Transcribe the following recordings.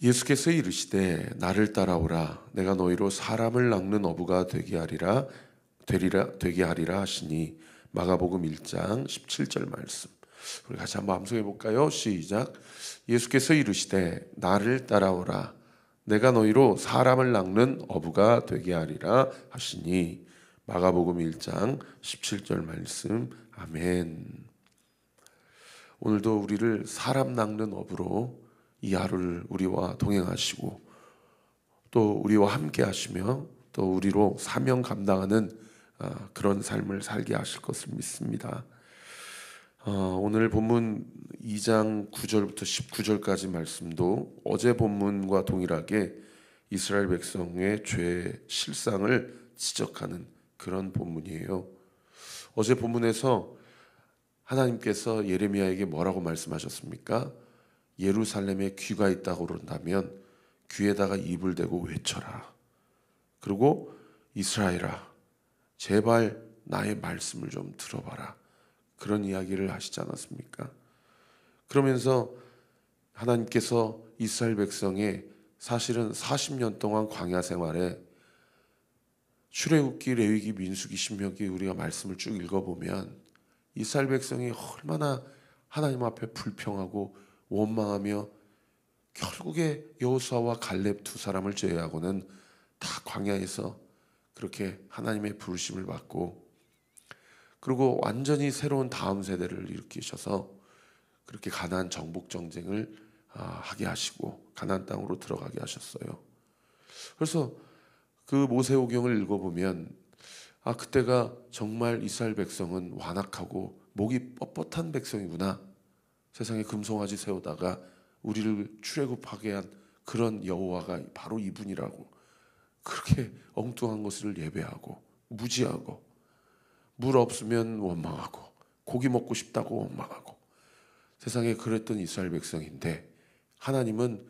예수께서 이르시되 나를 따라오라 내가 너희로 사람을 낚는 어부가 되게 하리라 하시니 마가복음 1장 17절 말씀. 우리 같이 한번 암송해 볼까요? 시작. 예수께서 이르시되 나를 따라오라 내가 너희로 사람을 낚는 어부가 되게 하리라 하시니 마가복음 1장 17절 말씀. 아멘. 오늘도 우리를 사람 낚는 어부로 이 하루를 우리와 동행하시고 또 우리와 함께 하시며 또 우리로 사명 감당하는 그런 삶을 살게 하실 것을 믿습니다. 오늘 본문 2장 9절부터 19절까지 말씀도 어제 본문과 동일하게 이스라엘 백성의 죄의 실상을 지적하는 그런 본문이에요. 어제 본문에서 하나님께서 예레미야에게 뭐라고 말씀하셨습니까? 예루살렘에 귀가 있다고 그런다면 귀에다가 입을 대고 외쳐라. 그리고 이스라엘아, 제발 나의 말씀을 좀 들어봐라. 그런 이야기를 하시지 않았습니까? 그러면서 하나님께서 이스라엘 백성의 사실은 40년 동안 광야 생활에 출애굽기, 레위기, 민수기, 신명기 우리가 말씀을 쭉 읽어보면 이스라엘 백성이 얼마나 하나님 앞에 불평하고 원망하며 결국에 여호수아와 갈렙 두 사람을 제외하고는 다 광야에서 그렇게 하나님의 부르심을 받고 그리고 완전히 새로운 다음 세대를 일으키셔서 그렇게 가나안 정복 정쟁을 하게 하시고 가나안 땅으로 들어가게 하셨어요. 그래서 그 모세오경을 읽어보면 그때가 정말 이스라엘 백성은 완악하고 목이 뻣뻣한 백성이구나. 세상에 금송아지 세우다가 우리를 출애굽하게 한 그런 여호와가 바로 이분이라고 그렇게 엉뚱한 것을 예배하고 무지하고 물 없으면 원망하고 고기 먹고 싶다고 원망하고 세상에 그랬던 이스라엘 백성인데 하나님은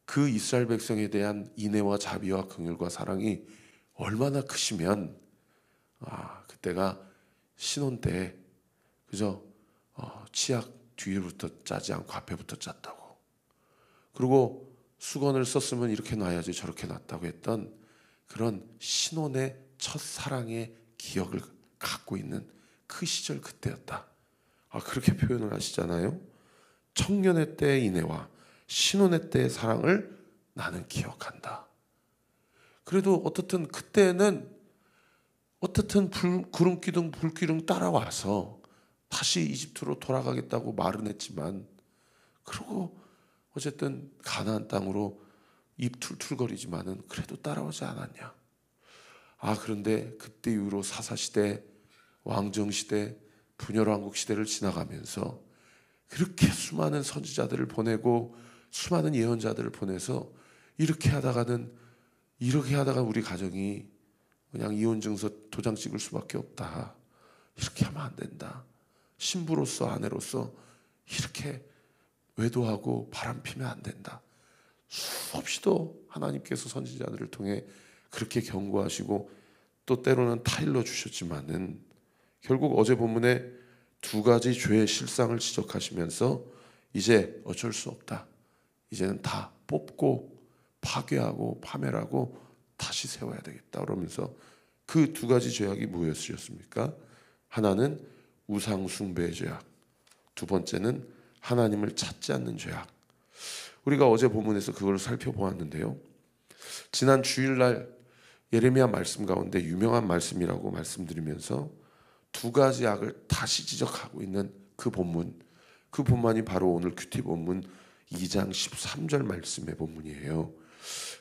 그 이스라엘 백성에 대한 인애와 자비와 긍휼과 사랑이 얼마나 크시면 그때가 신혼 때 그저 치약 뒤에부터 짜지 않고 앞에부터 짰다고 그리고 수건을 썼으면 이렇게 놔야지 저렇게 놨다고 했던 그런 신혼의 첫사랑의 기억을 갖고 있는 그 시절 그때였다. 그렇게 표현을 하시잖아요. 청년의 때의 인애와 신혼의 때의 사랑을 나는 기억한다. 그래도 어떻든 그때는 어떻든 구름기둥 불기둥 따라와서 다시 이집트로 돌아가겠다고 말은 했지만 그러고 어쨌든 가나안 땅으로 입 툴툴거리지만은 그래도 따라오지 않았냐. 그런데 그때 이후로 사사시대, 왕정시대, 분열왕국 시대를 지나가면서 그렇게 수많은 선지자들을 보내고 수많은 예언자들을 보내서 이렇게 하다가 우리 가정이 그냥 이혼증서 도장 찍을 수밖에 없다. 이렇게 하면 안 된다. 신부로서 아내로서 이렇게 외도하고 바람피면 안 된다. 수없이도 하나님께서 선지자들을 통해 그렇게 경고하시고 또 때로는 타일러 주셨지만은 결국 어제 본문에 두 가지 죄의 실상을 지적하시면서 이제 어쩔 수 없다. 이제는 다 뽑고 파괴하고 파멸하고 다시 세워야 되겠다. 그러면서 그 두 가지 죄악이 무엇이었습니까? 하나는 우상 숭배의 죄악, 두 번째는 하나님을 찾지 않는 죄악. 우리가 어제 본문에서 그걸 살펴보았는데요. 지난 주일날 예레미야 말씀 가운데 유명한 말씀이라고 말씀드리면서 두 가지 악을 다시 지적하고 있는 그 본문이 바로 오늘 큐티 본문 2장 13절 말씀의 본문이에요.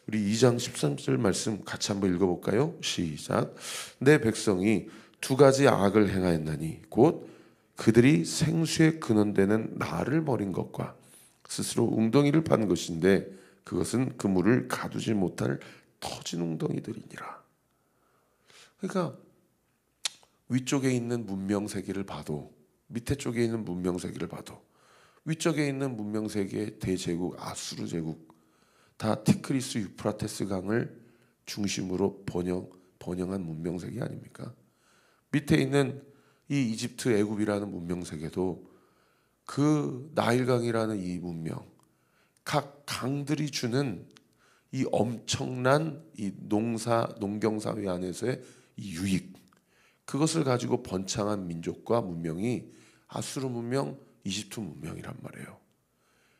우리 2장 13절 말씀 같이 한번 읽어볼까요? 시작. 내 백성이 두 가지 악을 행하였나니 곧 그들이 생수의 근원되는 나를 버린 것과 스스로 웅덩이를 판 것인데 그것은 그물을 가두지 못할 터진 웅덩이들이니라. 그러니까 위쪽에 있는 문명세계를 봐도 밑에 쪽에 있는 문명세계를 봐도 위쪽에 있는 문명세계의 대제국 아수르 제국 다 티그리스 유프라테스 강을 중심으로 번영한 문명세계 아닙니까? 밑에 있는 이 이집트 애굽이라는 문명세계도 그 나일강이라는 이 문명, 각 강들이 주는 이 엄청난 이 농경사회 안에서의 이 유익, 그것을 가지고 번창한 민족과 문명이 아수르 문명, 이집트 문명이란 말이에요.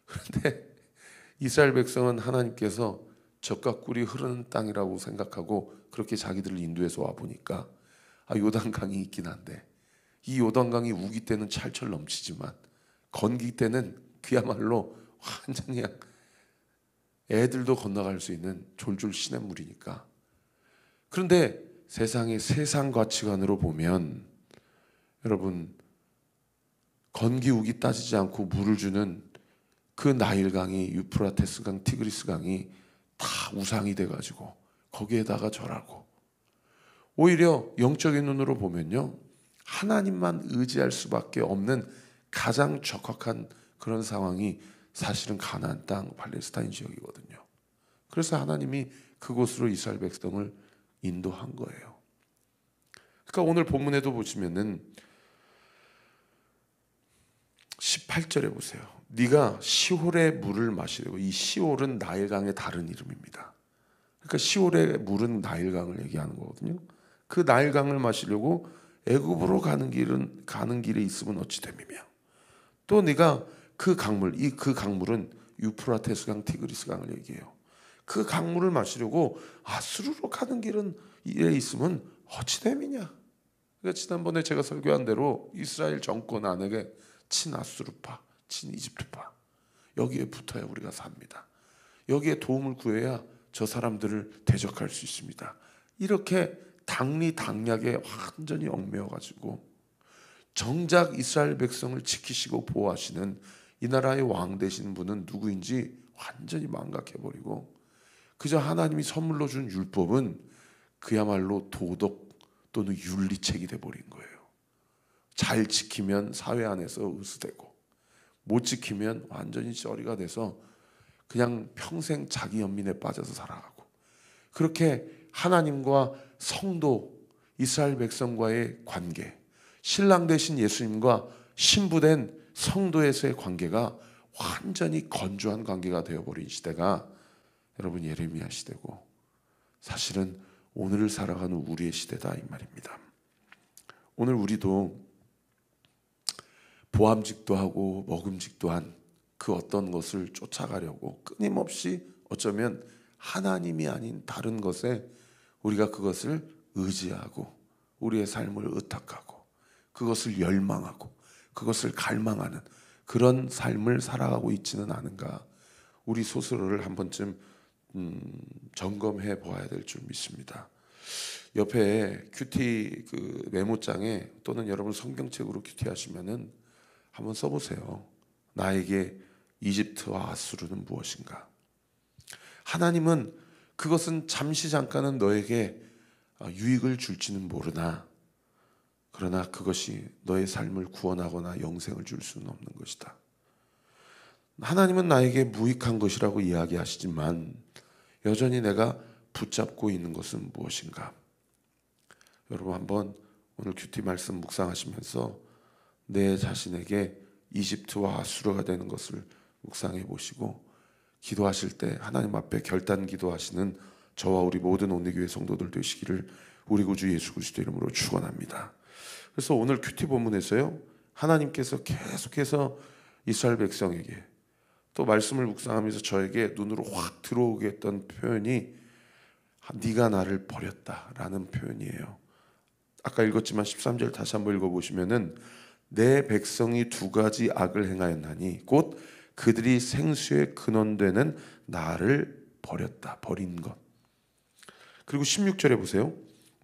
그런데 이스라엘 백성은 하나님께서 젖과 꿀이 흐르는 땅이라고 생각하고 그렇게 자기들을 인도해서 와 보니까 요단강이 있긴 한데, 이 요단강이 우기 때는 찰철 넘치지만 건기 때는 그야말로 완전히 애들도 건너갈 수 있는 졸졸 시냇물이니까. 그런데 세상의 세상 가치관으로 보면 여러분, 건기 우기 따지지 않고 물을 주는 그 나일강이, 유프라테스강, 티그리스강이 다 우상이 돼가지고 거기에다가 절하고, 오히려 영적인 눈으로 보면요, 하나님만 의지할 수밖에 없는 가장 적확한 그런 상황이 사실은 가나안 땅 팔레스타인 지역이거든요. 그래서 하나님이 그곳으로 이스라엘 백성을 인도한 거예요. 그러니까 오늘 본문에도 보시면은 18절에 보세요. 네가 시홀의 물을 마시려고. 이 시홀은 나일강의 다른 이름입니다. 그러니까 시홀의 물은 나일강을 얘기하는 거거든요. 그 나일강을 마시려고 애굽으로 가는 길에 있으면 어찌 됨이며, 또 네가 그 강물, 그 강물은 유프라테스강, 티그리스강을 얘기해요. 그 강물을 마시려고 아수르로 가는 길에 있으면 어찌 됨이냐. 그러니까 지난번에 제가 설교한 대로 이스라엘 정권 안에 친아수르파, 친이집트파, 여기에 붙어야 우리가 삽니다. 여기에 도움을 구해야 저 사람들을 대적할 수 있습니다. 이렇게 당리당략에 완전히 얽매여가지고 정작 이스라엘 백성을 지키시고 보호하시는 이 나라의 왕 되신 분은 누구인지 완전히 망각해버리고, 그저 하나님이 선물로 준 율법은 그야말로 도덕 또는 윤리책이 돼버린 거예요. 잘 지키면 사회 안에서 의수되고, 못 지키면 완전히 쩌리가 돼서 그냥 평생 자기 연민에 빠져서 살아가고, 그렇게 하나님과 성도, 이스라엘 백성과의 관계, 신랑 되신 예수님과 신부된 성도에서의 관계가 완전히 건조한 관계가 되어버린 시대가 여러분 예레미야 시대고, 사실은 오늘을 살아가는 우리의 시대다 이 말입니다. 오늘 우리도 보암직도 하고 먹음직도 한 그 어떤 것을 쫓아가려고 끊임없이 어쩌면 하나님이 아닌 다른 것에 우리가 그것을 의지하고 우리의 삶을 의탁하고 그것을 열망하고 그것을 갈망하는 그런 삶을 살아가고 있지는 않은가, 우리 스스로를 한 번쯤 점검해 보아야 될 줄 믿습니다. 옆에 큐티 그 메모장에 또는 여러분 성경책으로 큐티 하시면은 한번 써보세요. 나에게 이집트와 아수르는 무엇인가? 하나님은 그것은 잠시 잠깐은 너에게 유익을 줄지는 모르나, 그러나 그것이 너의 삶을 구원하거나 영생을 줄 수는 없는 것이다. 하나님은 나에게 무익한 것이라고 이야기하시지만 여전히 내가 붙잡고 있는 것은 무엇인가? 여러분 한번 오늘 큐티 말씀 묵상하시면서 내 자신에게 이집트와 아수르가 되는 것을 묵상해 보시고, 기도하실 때 하나님 앞에 결단 기도하시는 저와 우리 모든 온리교회 성도들 되시기를 우리 구주 예수 그리스도 이름으로 축원합니다. 그래서 오늘 큐티 본문에서요, 하나님께서 계속해서 이스라엘 백성에게 또 말씀을 묵상하면서 저에게 눈으로 확 들어오게 했던 표현이 네가 나를 버렸다라는 표현이에요. 아까 읽었지만 13절 다시 한번 읽어보시면은 내 백성이 두 가지 악을 행하였나니 곧 그들이 생수의 근원되는 나를 버렸다, 버린 것. 그리고 16절에 보세요.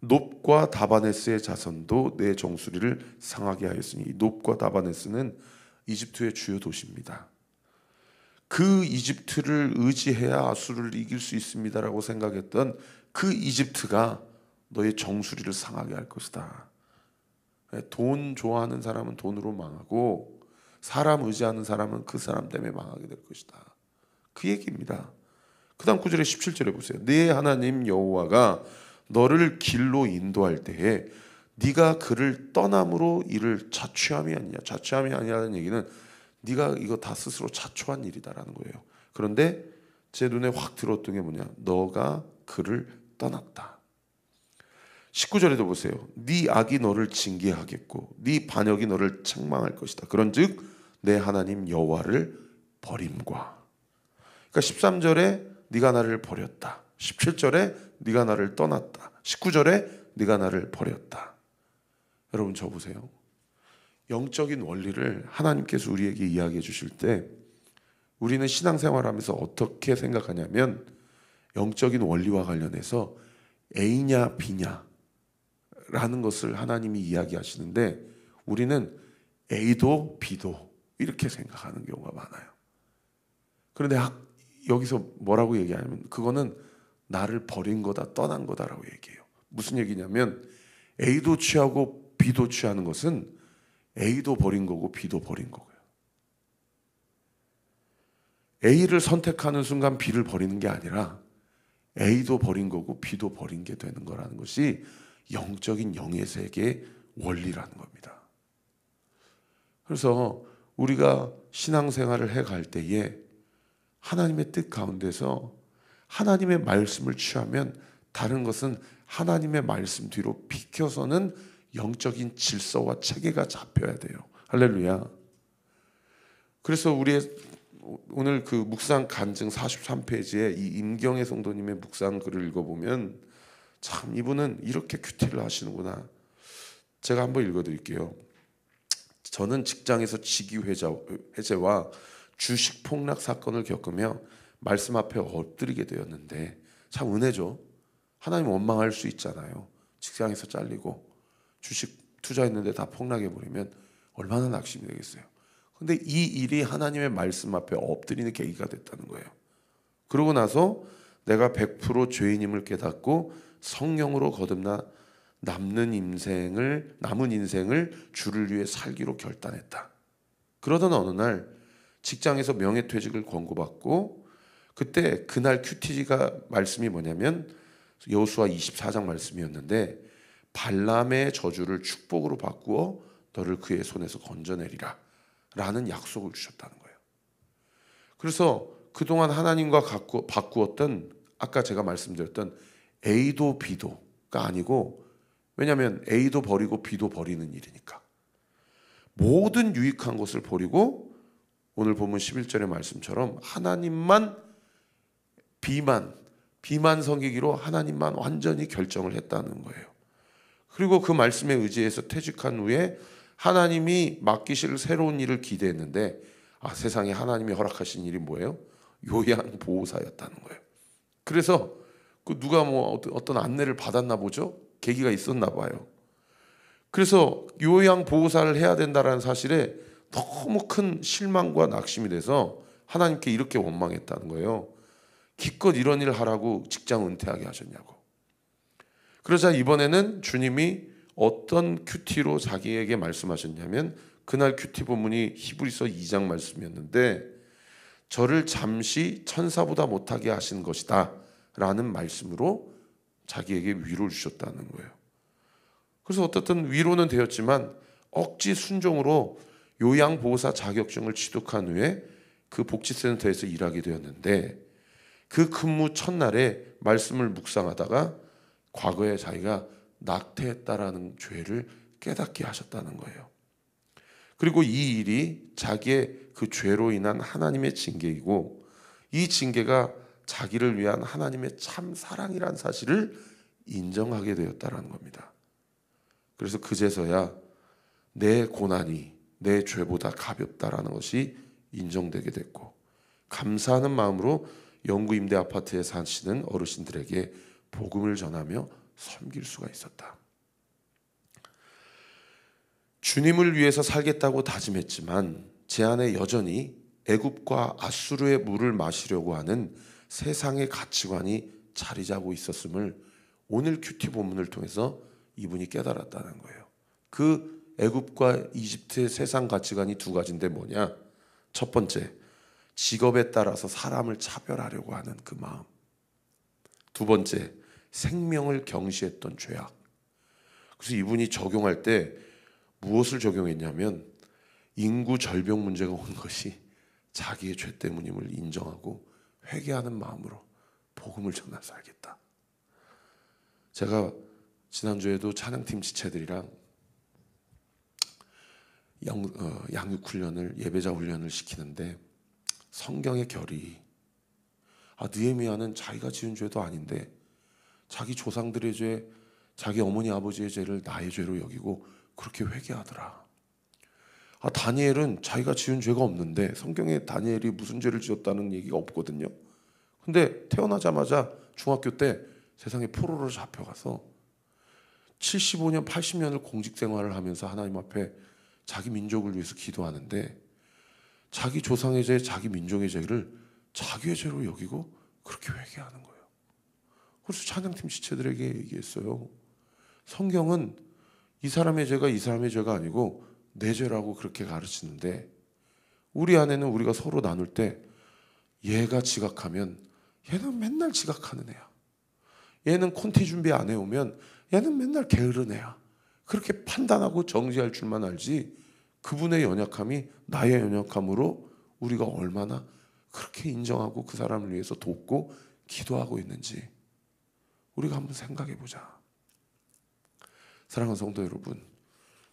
놉과 다바네스의 자손도 내 정수리를 상하게 하였으니, 놉과 다바네스는 이집트의 주요 도시입니다. 그 이집트를 의지해야 아수르를 이길 수 있습니다라고 생각했던 그 이집트가 너의 정수리를 상하게 할 것이다. 돈 좋아하는 사람은 돈으로 망하고 사람 의지하는 사람은 그 사람 때문에 망하게 될 것이다. 그 얘기입니다. 그 다음 9절에 17절에 보세요. 네 하나님 여호와가 너를 길로 인도할 때에 네가 그를 떠남으로 이를 자취함이 아니냐. 자취함이 아니라는 얘기는 네가 이거 다 스스로 자초한 일이다라는 거예요. 그런데 제 눈에 확 들어왔던 게 뭐냐? 너가 그를 떠났다. 19절에도 보세요. 네 악이 너를 징계하겠고 네 반역이 너를 책망할 것이다. 그런즉 내 하나님 여호와를 버림과. 그러니까 13절에 네가 나를 버렸다. 17절에 네가 나를 떠났다. 19절에 네가 나를 버렸다. 여러분 저 보세요. 영적인 원리를 하나님께서 우리에게 이야기해 주실 때 우리는 신앙생활하면서 어떻게 생각하냐면 영적인 원리와 관련해서 A냐 B냐 라는 것을 하나님이 이야기하시는데 우리는 A도 B도 이렇게 생각하는 경우가 많아요. 그런데 여기서 뭐라고 얘기하냐면 그거는 나를 버린 거다, 떠난 거다라고 얘기해요. 무슨 얘기냐면 A도 취하고 B도 취하는 것은 A도 버린 거고 B도 버린 거고요. A를 선택하는 순간 B를 버리는 게 아니라 A도 버린 거고 B도 버린 게 되는 거라는 것이 영적인 영의 세계의 원리라는 겁니다. 그래서 우리가 신앙생활을 해갈 때에 하나님의 뜻 가운데서 하나님의 말씀을 취하면 다른 것은 하나님의 말씀 뒤로 비켜서는 영적인 질서와 체계가 잡혀야 돼요. 할렐루야. 그래서 우리의 오늘 그 묵상 간증 43페이지에 이 임경의 성도님의 묵상 글을 읽어보면 참 이분은 이렇게 큐티를 하시는구나. 제가 한번 읽어드릴게요. 저는 직장에서 직위 해제와 주식 폭락 사건을 겪으며 말씀 앞에 엎드리게 되었는데 참 은혜죠. 하나님 원망할 수 있잖아요. 직장에서 잘리고 주식 투자했는데 다 폭락해버리면 얼마나 낙심이 되겠어요. 근데 이 일이 하나님의 말씀 앞에 엎드리는 계기가 됐다는 거예요. 그러고 나서 내가 100% 죄인임을 깨닫고 성령으로 거듭나 남은 인생을 주를 위해 살기로 결단했다. 그러던 어느 날 직장에서 명예퇴직을 권고받고 그때 그날 큐티가 말씀이 뭐냐면 여호수아 24장 말씀이었는데 발람의 저주를 축복으로 바꾸어 너를 그의 손에서 건져내리라 라는 약속을 주셨다는 거예요. 그래서 그동안 하나님과 바꾸었던 아까 제가 말씀드렸던 A도 B도가 아니고 왜냐하면 A도 버리고 B도 버리는 일이니까 모든 유익한 것을 버리고 오늘 본문 11절의 말씀처럼 하나님만 B만 섬기기로 하나님만 완전히 결정을 했다는 거예요. 그리고 그 말씀에 의지해서 퇴직한 후에 하나님이 맡기실 새로운 일을 기대했는데 세상에 하나님이 허락하신 일이 뭐예요? 요양보호사였다는 거예요. 그래서 그 누가 어떤 안내를 받았나 보죠? 계기가 있었나 봐요. 그래서 요양보호사를 해야 된다는 사실에 너무 큰 실망과 낙심이 돼서 하나님께 이렇게 원망했다는 거예요. 기껏 이런 일을 하라고 직장 은퇴하게 하셨냐고. 그러자 이번에는 주님이 어떤 큐티로 자기에게 말씀하셨냐면 그날 큐티 본문이 히브리서 2장 말씀이었는데 저를 잠시 천사보다 못하게 하신 것이다 라는 말씀으로 자기에게 위로를 주셨다는 거예요. 그래서 어떻든 위로는 되었지만 억지 순종으로 요양보호사 자격증을 취득한 후에 그 복지센터에서 일하게 되었는데 그 근무 첫날에 말씀을 묵상하다가 과거에 자기가 낙태했다라는 죄를 깨닫게 하셨다는 거예요. 그리고 이 일이 자기의 그 죄로 인한 하나님의 징계이고 이 징계가 자기를 위한 하나님의 참 사랑이란 사실을 인정하게 되었다는 겁니다. 그래서 그제서야 내 고난이 내 죄보다 가볍다라는 것이 인정되게 됐고 감사하는 마음으로 영구 임대 아파트에 사시는 어르신들에게 복음을 전하며 섬길 수가 있었다. 주님을 위해서 살겠다고 다짐했지만 제 안에 여전히 애굽과 아수르의 물을 마시려고 하는 세상의 가치관이 자리 잡고 있었음을 오늘 큐티 본문을 통해서 이분이 깨달았다는 거예요. 그 애굽과 이집트의 세상 가치관이 두 가지인데 뭐냐? 첫 번째, 직업에 따라서 사람을 차별하려고 하는 그 마음. 두 번째, 생명을 경시했던 죄악. 그래서 이분이 적용할 때 무엇을 적용했냐면 인구 절벽 문제가 온 것이 자기의 죄 때문임을 인정하고 회개하는 마음으로 복음을 전해 살겠다. 제가 지난주에도 찬양팀 지체들이랑 양육훈련을, 예배자 훈련을 시키는데 성경의 결이 느헤미야는 자기가 지은 죄도 아닌데 자기 조상들의 죄, 자기 어머니 아버지의 죄를 나의 죄로 여기고 그렇게 회개하더라. 다니엘은 자기가 지은 죄가 없는데 성경에 다니엘이 무슨 죄를 지었다는 얘기가 없거든요. 근데 태어나자마자 중학교 때 세상에 포로로 잡혀가서 75년, 80년을 공직 생활을 하면서 하나님 앞에 자기 민족을 위해서 기도하는데 자기 조상의 죄, 자기 민족의 죄를 자기의 죄로 여기고 그렇게 회개하는 거예요. 그래서 찬양팀 지체들에게 얘기했어요. 성경은 이 사람의 죄가 이 사람의 죄가 아니고 내 죄라고 그렇게 가르치는데 우리 안에는 우리가 서로 나눌 때 얘가 지각하면 얘는 맨날 지각하는 애야. 얘는 콘티 준비 안 해오면 얘는 맨날 게으른 애야. 그렇게 판단하고 정지할 줄만 알지 그분의 연약함이 나의 연약함으로 우리가 얼마나 그렇게 인정하고 그 사람을 위해서 돕고 기도하고 있는지 우리가 한번 생각해 보자. 사랑하는 성도 여러분,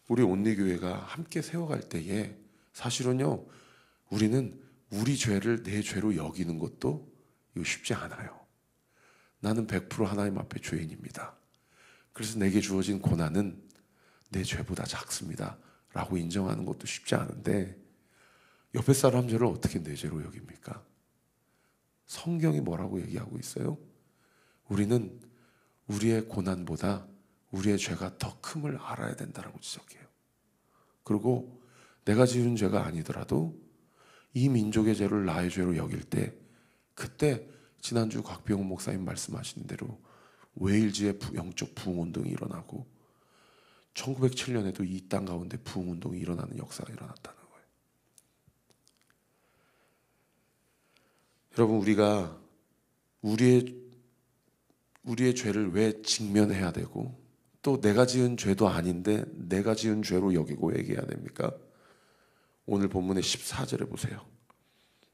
우리 온리교회가 함께 세워갈 때에 사실은요 우리는 우리 죄를 내 죄로 여기는 것도 이거 쉽지 않아요. 나는 100% 하나님 앞에 죄인입니다. 그래서 내게 주어진 고난은 내 죄보다 작습니다 라고 인정하는 것도 쉽지 않은데 옆에 사람 죄를 어떻게 내 죄로 여깁니까? 성경이 뭐라고 얘기하고 있어요? 우리는 우리의 고난보다 우리의 죄가 더 큼을 알아야 된다라고 지적해요. 그리고 내가 지은 죄가 아니더라도 이 민족의 죄를 나의 죄로 여길 때 그때 지난주 곽병훈 목사님 말씀하신 대로 웨일즈의 영적 부흥운동이 일어나고 1907년에도 이 땅 가운데 부흥운동이 일어나는 역사가 일어났다는 거예요. 여러분 우리가 우리의 죄를 왜 직면해야 되고 또 내가 지은 죄도 아닌데 내가 지은 죄로 여기고 얘기해야 됩니까? 오늘 본문의 14절에 보세요.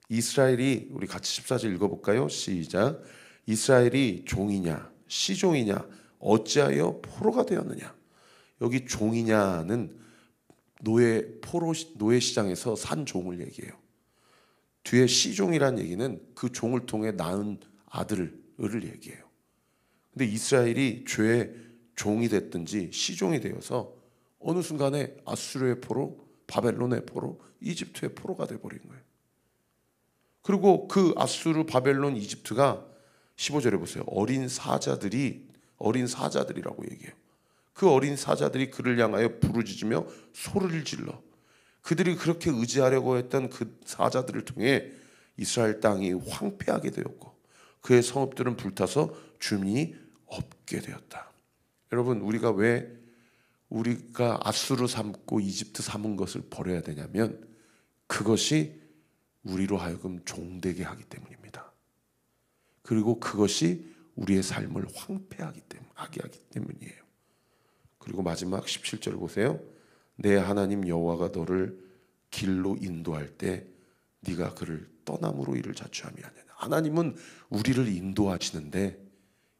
이스라엘이, 우리 같이 14절 읽어볼까요? 시작. 이스라엘이 종이냐 시종이냐 어찌하여 포로가 되었느냐. 여기 종이냐는 노예 시장에서 산 종을 얘기해요. 뒤에 시종이란 얘기는 그 종을 통해 낳은 아들을 얘기해요. 근데 이스라엘이 죄의 종이 됐든지 시종이 되어서 어느 순간에 아수르의 포로, 바벨론의 포로, 이집트의 포로가 돼버린 거예요. 그리고 그 아수르, 바벨론, 이집트가 15절에 보세요. 어린 사자들이라고 얘기해요. 그 어린 사자들이 그를 향하여 부르짖으며 소리를 질러 그들이 그렇게 의지하려고 했던 그 사자들을 통해 이스라엘 땅이 황폐하게 되었고 그의 성읍들은 불타서 주민이 없게 되었다. 여러분 우리가 아수르 삼고 이집트 삼은 것을 버려야 되냐면 그것이 우리로 하여금 종되게 하기 때문입니다. 그리고 그것이 우리의 삶을 황폐하게 하기 때문이에요. 그리고 마지막 17절 보세요. 내 하나님 여호와가 너를 길로 인도할 때 네가 그를 떠남으로 이를 자초함이 아니냐. 하나님은 우리를 인도하시는데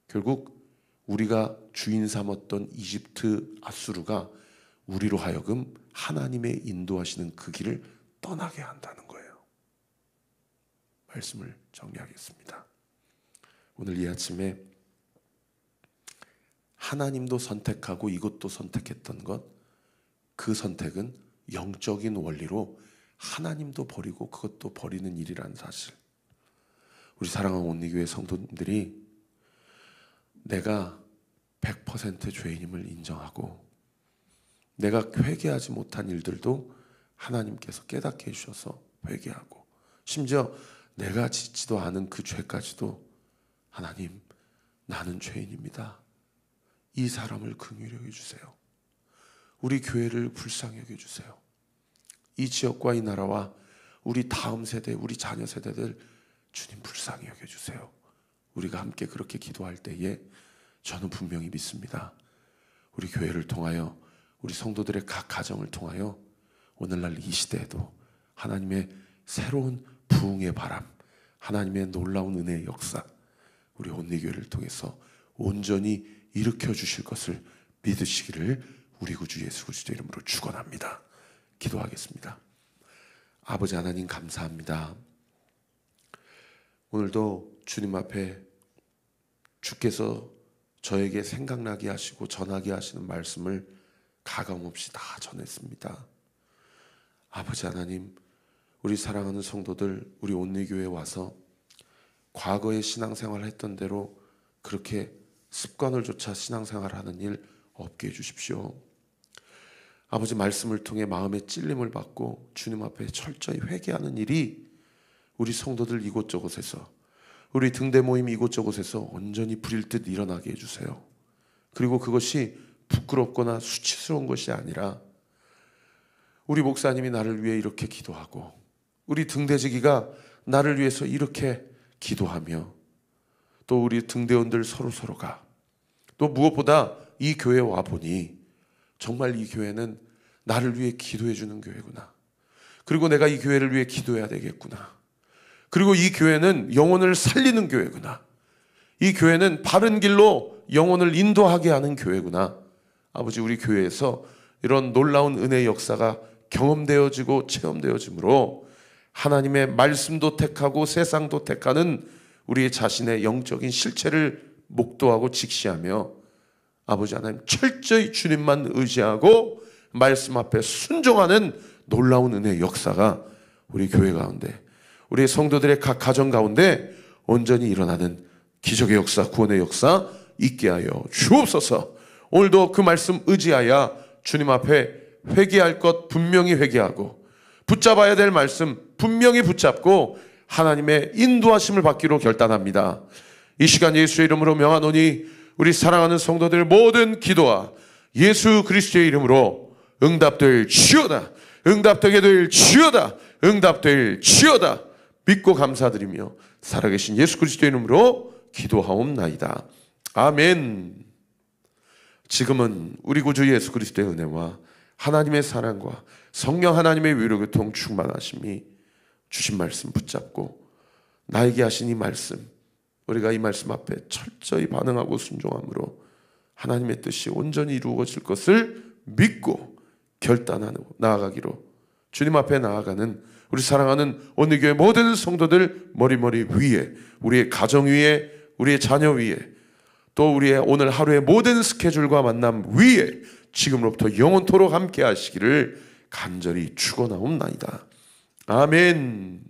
결국 우리가 주인 삼았던 이집트 아수르가 우리로 하여금 하나님의 인도하시는 그 길을 떠나게 한다는 거예요. 말씀을 정리하겠습니다. 오늘 이 아침에 하나님도 선택하고 이것도 선택했던 것, 그 선택은 영적인 원리로 하나님도 버리고 그것도 버리는 일이라는 사실. 우리 사랑하는 온리교회 성도님들이 내가 100% 죄인임을 인정하고 내가 회개하지 못한 일들도 하나님께서 깨닫게 해주셔서 회개하고 심지어 내가 짓지도 않은 그 죄까지도 하나님 나는 죄인입니다. 이 사람을 긍휼히 여겨주세요. 우리 교회를 불쌍히 여겨주세요. 이 지역과 이 나라와 우리 다음 세대, 우리 자녀 세대들 주님 불쌍히 여겨주세요. 우리가 함께 그렇게 기도할 때에 저는 분명히 믿습니다. 우리 교회를 통하여 우리 성도들의 각 가정을 통하여 오늘날 이 시대에도 하나님의 새로운 부흥의 바람, 하나님의 놀라운 은혜의 역사, 우리 온리교회를 통해서 온전히 일으켜 주실 것을 믿으시기를 우리 구주 예수 그리스도 이름으로 축원합니다. 기도하겠습니다. 아버지 하나님 감사합니다. 오늘도 주님 앞에 주께서 저에게 생각나게 하시고 전하게 하시는 말씀을 가감없이 다 전했습니다. 아버지 하나님, 우리 사랑하는 성도들, 우리 온리교회에 와서 과거에 신앙생활을 했던 대로 그렇게 습관을 조차 신앙생활하는 일 없게 해주십시오. 아버지, 말씀을 통해 마음의 찔림을 받고 주님 앞에 철저히 회개하는 일이 우리 성도들 이곳저곳에서, 우리 등대 모임 이곳저곳에서 온전히 불일 듯 일어나게 해주세요. 그리고 그것이 부끄럽거나 수치스러운 것이 아니라 우리 목사님이 나를 위해 이렇게 기도하고 우리 등대지기가 나를 위해서 이렇게 기도하며 또 우리 등대원들 서로가 또 무엇보다 이 교회에 와보니 정말 이 교회는 나를 위해 기도해 주는 교회구나. 그리고 내가 이 교회를 위해 기도해야 되겠구나. 그리고 이 교회는 영혼을 살리는 교회구나. 이 교회는 바른 길로 영혼을 인도하게 하는 교회구나. 아버지, 우리 교회에서 이런 놀라운 은혜의 역사가 경험되어지고 체험되어지므로 하나님의 말씀도 택하고 세상도 택하는 우리 자신의 영적인 실체를 목도하고 직시하며 아버지 하나님 철저히 주님만 의지하고 말씀 앞에 순종하는 놀라운 은혜의 역사가 우리 교회 가운데, 우리 성도들의 각 가정 가운데 온전히 일어나는 기적의 역사, 구원의 역사 있게 하여 주옵소서. 오늘도 그 말씀 의지하여 주님 앞에 회개할 것 분명히 회개하고 붙잡아야 될 말씀 분명히 붙잡고 하나님의 인도하심을 받기로 결단합니다. 이 시간 예수의 이름으로 명하노니 우리 사랑하는 성도들 모든 기도와 예수 그리스도의 이름으로 응답될 지어다, 응답되게 될 지어다, 응답될 지어다 믿고 감사드리며 살아계신 예수 그리스도의 이름으로 기도하옵나이다. 아멘. 지금은 우리 구주 예수 그리스도의 은혜와 하나님의 사랑과 성령 하나님의 위로교통 충만하심이 주신 말씀 붙잡고 나에게 하신 이 말씀, 우리가 이 말씀 앞에 철저히 반응하고 순종함으로 하나님의 뜻이 온전히 이루어질 것을 믿고 결단하고 나아가기로 주님 앞에 나아가는 우리 사랑하는 온리교회 모든 성도들 머리 위에, 우리의 가정 위에, 우리의 자녀 위에, 또 우리의 오늘 하루의 모든 스케줄과 만남 위에 지금으로부터 영원토록 함께 하시기를 간절히 축원하옵나이다. 아멘.